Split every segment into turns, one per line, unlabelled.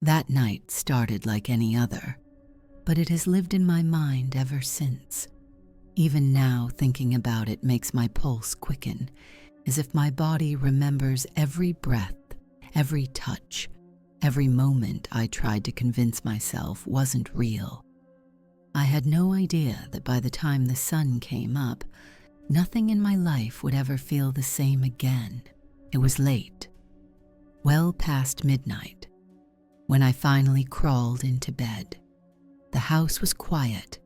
That night started like any other, but it has lived in my mind ever since. Even now, thinking about it makes my pulse quicken, as if my body remembers every breath, every touch, every moment I tried to convince myself wasn't real. I had no idea that by the time the sun came up, nothing in my life would ever feel the same again. It was late, well past midnight, when I finally crawled into bed. The house was quiet,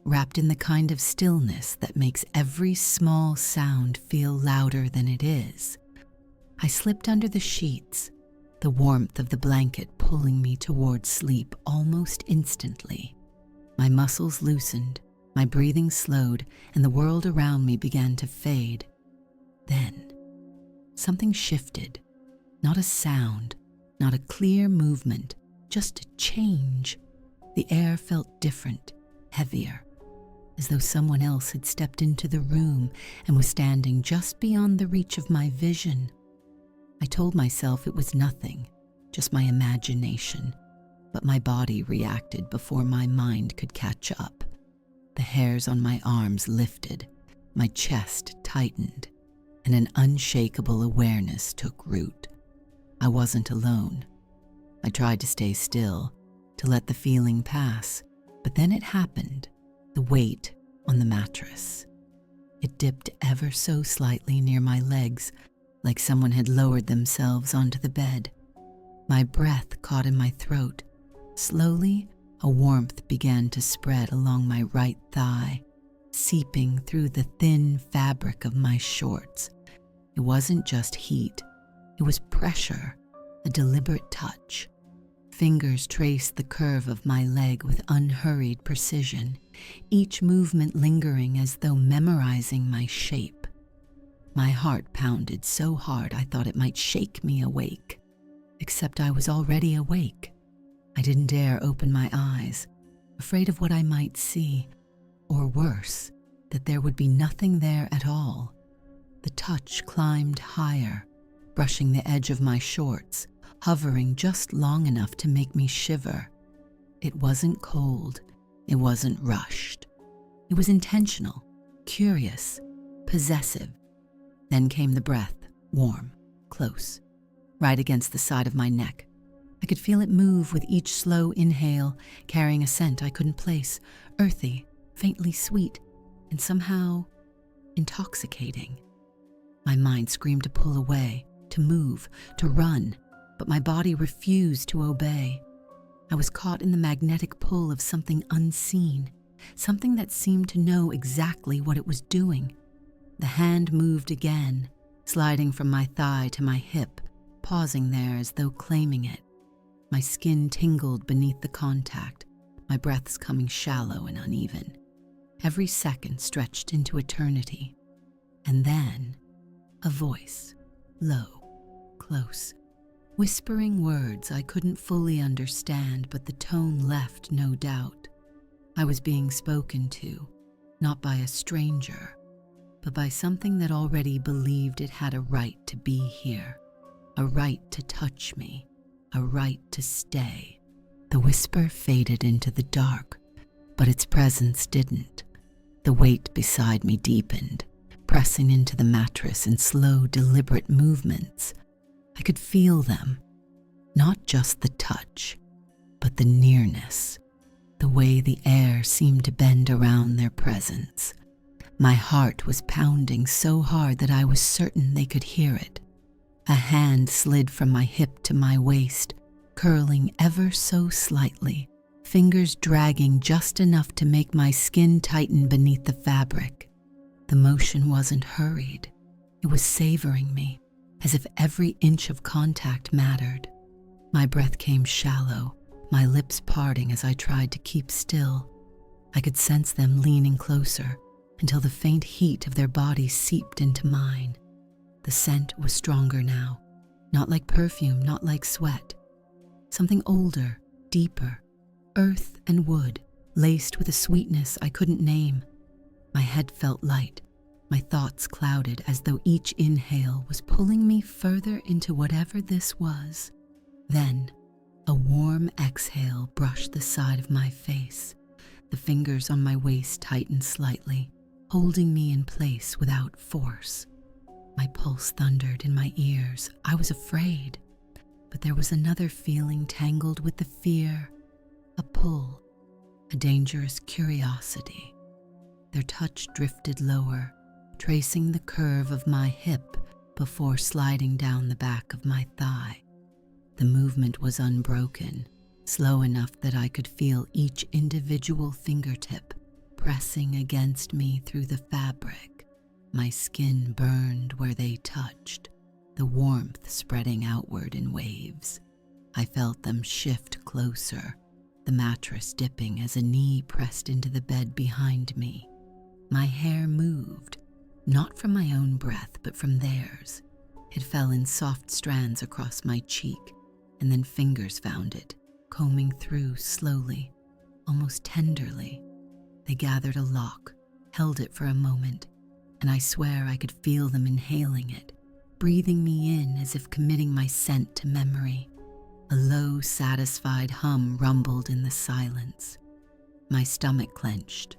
wrapped in the kind of stillness that makes every small sound feel louder than it is. I slipped under the sheets, the warmth of the blanket pulling me towards sleep almost instantly. My muscles loosened, my breathing slowed, and the world around me began to fade. Then, something shifted. Not a sound, not a clear movement, just a change. The air felt different, heavier, as though someone else had stepped into the room and was standing just beyond the reach of my vision. I told myself it was nothing, just my imagination, but my body reacted before my mind could catch up. The hairs on my arms lifted, my chest tightened, and an unshakable awareness took root. I wasn't alone. I tried to stay still, to let the feeling pass, but then it happened, the weight on the mattress. It dipped ever so slightly near my legs, like someone had lowered themselves onto the bed. My breath caught in my throat. Slowly, a warmth began to spread along my right thigh, seeping through the thin fabric of my shorts. It wasn't just heat. It was pressure, a deliberate touch. Fingers traced the curve of my leg with unhurried precision, each movement lingering as though memorizing my shape. My heart pounded so hard I thought it might shake me awake. Except I was already awake. I didn't dare open my eyes, afraid of what I might see, or worse, that there would be nothing there at all. The touch climbed higher, brushing the edge of my shorts, hovering just long enough to make me shiver. It wasn't cold, it wasn't rushed. It was intentional, curious, possessive. Then came the breath, warm, close, right against the side of my neck. I could feel it move with each slow inhale, carrying a scent I couldn't place, earthy, faintly sweet, and somehow intoxicating. My mind screamed to pull away, to move, to run, but my body refused to obey. I was caught in the magnetic pull of something unseen, something that seemed to know exactly what it was doing. The hand moved again, sliding from my thigh to my hip, pausing there as though claiming it. My skin tingled beneath the contact, my breaths coming shallow and uneven. Every second stretched into eternity. And then, a voice, low, close, whispering words I couldn't fully understand, but the tone left no doubt. I was being spoken to, not by a stranger, but by something that already believed it had a right to be here, a right to touch me, a right to stay. The whisper faded into the dark, but its presence didn't. The weight beside me deepened, pressing into the mattress in slow, deliberate movements. I could feel them, not just the touch, but the nearness, the way the air seemed to bend around their presence. My heart was pounding so hard that I was certain they could hear it. A hand slid from my hip to my waist, curling ever so slightly, fingers dragging just enough to make my skin tighten beneath the fabric. The motion wasn't hurried. It was savoring me, as if every inch of contact mattered. My breath came shallow, my lips parting as I tried to keep still. I could sense them leaning closer until the faint heat of their bodies seeped into mine. The scent was stronger now, not like perfume, not like sweat. Something older, deeper, earth and wood, laced with a sweetness I couldn't name. My head felt light, my thoughts clouded as though each inhale was pulling me further into whatever this was. Then, A warm exhale brushed the side of my face. The fingers on my waist tightened slightly, holding me in place without force. My pulse thundered in my ears. I was afraid, but there was another feeling tangled with the fear, a pull, a dangerous curiosity. Their touch drifted lower, tracing the curve of my hip before sliding down the back of my thigh. The movement was unbroken, slow enough that I could feel each individual fingertip pressing against me through the fabric. My skin burned where they touched, the warmth spreading outward in waves. I felt them shift closer, the mattress dipping as a knee pressed into the bed behind me. My hair moved, not from my own breath, but from theirs. It fell in soft strands across my cheek, and then fingers found it, combing through slowly, almost tenderly. They gathered a lock, held it for a moment, and I swear I could feel them inhaling it, breathing me in as if committing my scent to memory. A low, satisfied hum rumbled in the silence. My stomach clenched.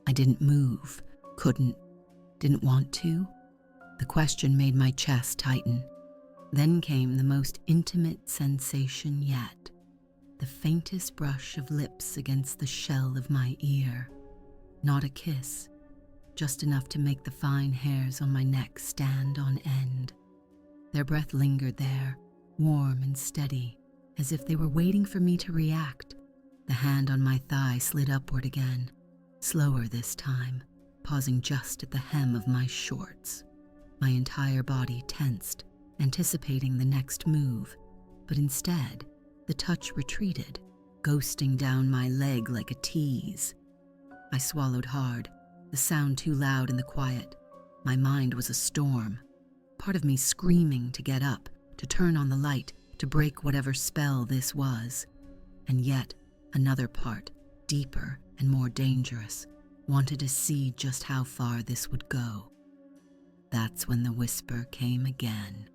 I didn't move, didn't want to. The question made my chest tighten. Then came the most intimate sensation yet, the faintest brush of lips against the shell of my ear. Not a kiss, just enough to make the fine hairs on my neck stand on end. Their breath lingered there, warm and steady, as if they were waiting for me to react. The hand on my thigh slid upward again, slower this time, pausing just at the hem of my shorts. My entire body tensed, anticipating the next move, but instead, the touch retreated, ghosting down my leg like a tease. I swallowed hard, the sound too loud in the quiet. My mind was a storm, part of me screaming to get up, to turn on the light, to break whatever spell this was. And yet, another part, deeper and more dangerous, wanted to see just how far this would go. That's when the whisper came again,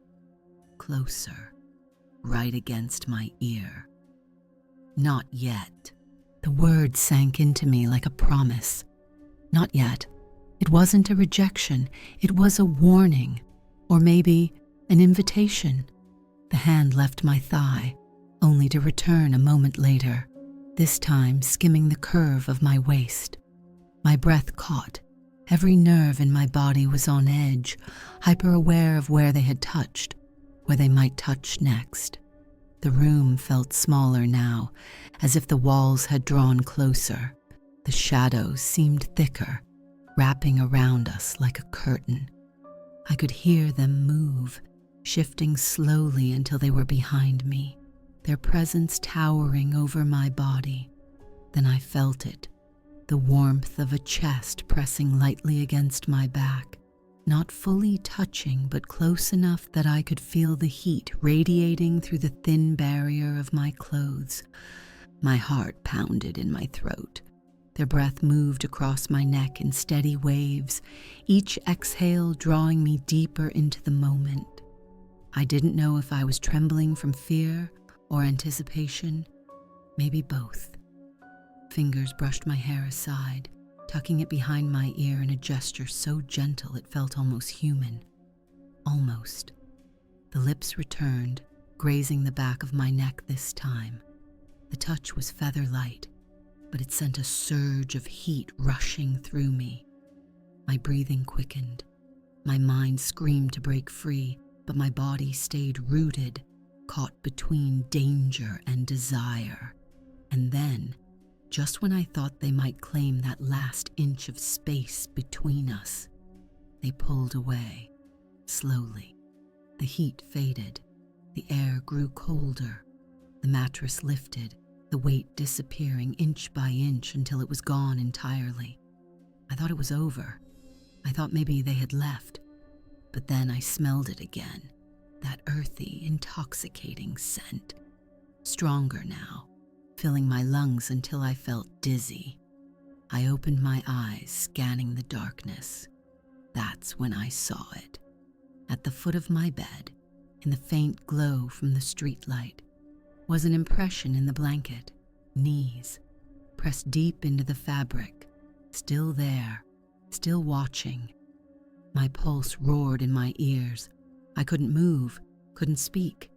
closer, right against my ear. Not yet. The word sank into me like a promise. Not yet. It wasn't a rejection. It was a warning, or maybe an invitation. The hand left my thigh, only to return a moment later, this time skimming the curve of my waist. My breath caught. Every nerve in my body was on edge, hyper-aware of where they had touched, where they might touch next. The room felt smaller now, as if the walls had drawn closer. The shadows seemed thicker, wrapping around us like a curtain. I could hear them move, shifting slowly until they were behind me, their presence towering over my body. Then I felt it, the warmth of a chest pressing lightly against my back, not fully touching but close enough that I could feel the heat radiating through the thin barrier of my clothes. My heart pounded in my throat. Their breath moved across my neck in steady waves, each exhale drawing me deeper into the moment. I didn't know if I was trembling from fear or anticipation, maybe both. Fingers brushed my hair aside, tucking it behind my ear in a gesture so gentle it felt almost human. Almost. The lips returned, grazing the back of my neck this time. The touch was feather-light, but it sent a surge of heat rushing through me. My breathing quickened. My mind screamed to break free, but my body stayed rooted, caught between danger and desire. And then, just when I thought they might claim that last inch of space between us, they pulled away, slowly. The heat faded. The air grew colder. The mattress lifted, the weight disappearing inch by inch until it was gone entirely. I thought it was over. I thought maybe they had left. But then I smelled it again, that earthy, intoxicating scent. Stronger now, filling my lungs until I felt dizzy. I opened my eyes, scanning the darkness. That's when I saw it. At the foot of my bed, in the faint glow from the streetlight, was an impression in the blanket, knees, pressed deep into the fabric, still there, still watching. My pulse roared in my ears. I couldn't move, couldn't speak.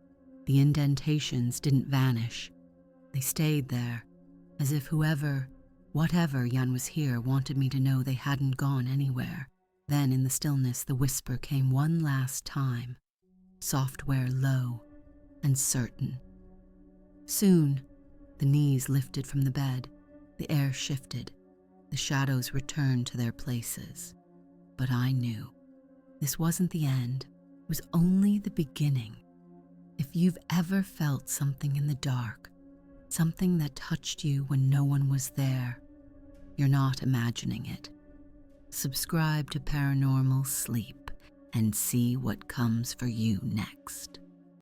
The indentations didn't vanish. They stayed there, as if whoever, whatever Jan was here wanted me to know they hadn't gone anywhere. Then in the stillness the whisper came one last time, software low and certain. Soon, the knees lifted from the bed, the air shifted, the shadows returned to their places. But I knew this wasn't the end, it was only the beginning. If you've ever felt something in the dark, something that touched you when no one was there, you're not imagining it. Subscribe to Paranormal Sleep and see what comes for you next.